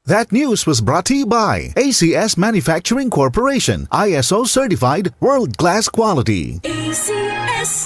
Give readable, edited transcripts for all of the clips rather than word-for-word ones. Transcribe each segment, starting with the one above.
That news was brought to you by ACS Manufacturing Corporation, ISO certified world-class quality. ACS.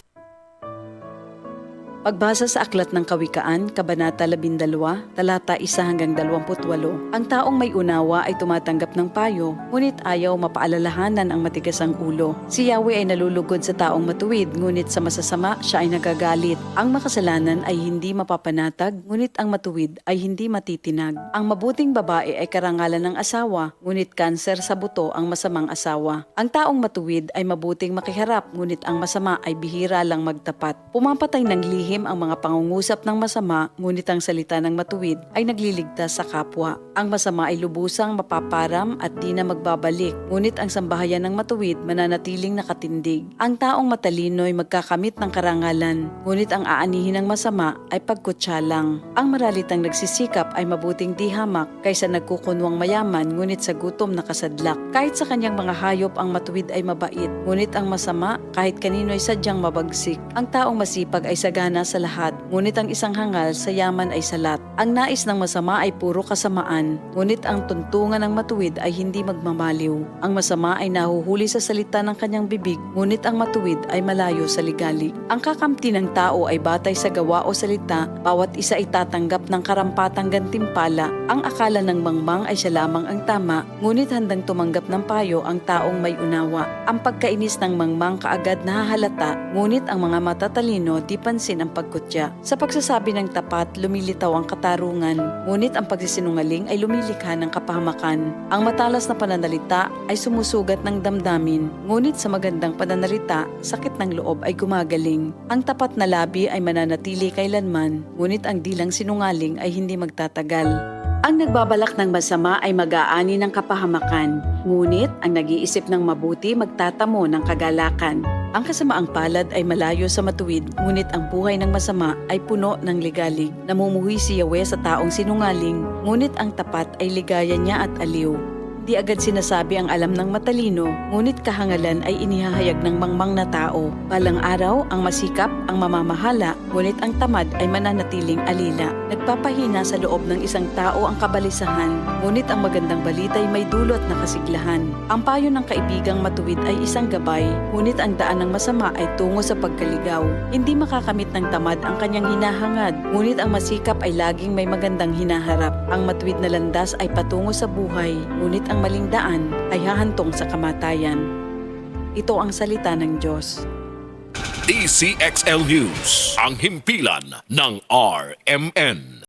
Pagbasa sa Aklat ng Kawikaan, Kabanata 12, talata 1 hanggang 28, ang taong may unawa ay tumatanggap ng payo, ngunit ayaw mapaalalahanan ang matigas ang ulo. Si Yahweh ay nalulugod sa taong matuwid, ngunit sa masasama siya ay nagagalit. Ang makasalanan ay hindi mapapanatag, ngunit ang matuwid ay hindi matitinag. Ang mabuting babae ay karangalan ng asawa, ngunit kanser sa buto ang masamang asawa. Ang taong matuwid ay mabuting makiharap, ngunit ang masama ay bihira lang magtapat. Pumapatay ng lihim ang mga pangungusap ng masama, ngunit ang salita ng matuwid ay nagliligtas sa kapwa. Ang masama ay lubusang mapaparam at di na magbabalik, ngunit ang sambahayan ng matuwid mananatiling nakatindig. Ang taong matalino ay magkakamit ng karangalan, ngunit ang aanihin ng masama ay pagkutsa lang. Ang maralitang nagsisikap ay mabuting di hamak kaysa nagkukunwang mayaman, ngunit sa gutom nakasadlak. Kahit sa kanyang mga hayop ang matuwid ay mabait, ngunit ang masama kahit kanino ay sadyang mabagsik. Ang taong masipag ay sagana sa lahat, ngunit ang isang hangal sa yaman ay salat. Ang nais ng masama ay puro kasamaan, ngunit ang tuntungan ng matuwid ay hindi magmamaliw. Ang masama ay nahuhuli sa salita ng kanyang bibig, ngunit ang matuwid ay malayo sa ligalig. Ang kakamti ng tao ay batay sa gawa o salita, bawat isa ay tatanggap ng karampatang gantimpala. Ang akala ng mangmang ay siya lamang ang tama, ngunit handang tumanggap ng payo ang taong may unawa. Ang pagkainis ng mangmang kaagad nahahalata, ngunit ang mga matatalino di pansin ang pagkutya. Sa pagsasabi ng tapat, lumilitaw ang katarungan, ngunit ang pagsisinungaling ay lumilikha ng kapahamakan. Ang matalas na pananalita ay sumusugat ng damdamin, ngunit sa magandang pananalita, sakit ng loob ay gumagaling. Ang tapat na labi ay mananatili kailanman, ngunit ang dilang sinungaling ay hindi magtatagal. Ang nagbabalak ng masama ay mag-aani ng kapahamakan, ngunit ang nag-iisip ng mabuti magtatamo ng kagalakan. Ang kasamaang palad ay malayo sa matuwid, ngunit ang buhay ng masama ay puno ng ligalig. Namumuhi si Yahweh sa taong sinungaling, ngunit ang tapat ay ligaya niya at aliw. Di agad sinasabi ang alam ng matalino, ngunit kahangalan ay inihahayag ng mangmang na tao. Balang araw, ang masikap, ang mamamahala, ngunit ang tamad ay mananatiling alila. Nagpapahina sa loob ng isang tao ang kabalisahan, ngunit ang magandang balita ay may dulot na kasiglahan. Ang payo ng kaibigang matuwid ay isang gabay, ngunit ang daan ng masama ay tungo sa pagkaligaw. Hindi makakamit ng tamad ang kanyang hinahangad, ngunit ang masikap ay laging may magandang hinaharap. Ang matuwid na landas ay patungo sa buhay, ngunit ang maling daan ay hahantong sa kamatayan. Ito ang salita ng Diyos. DCXL News, ang himpilan ng RMN.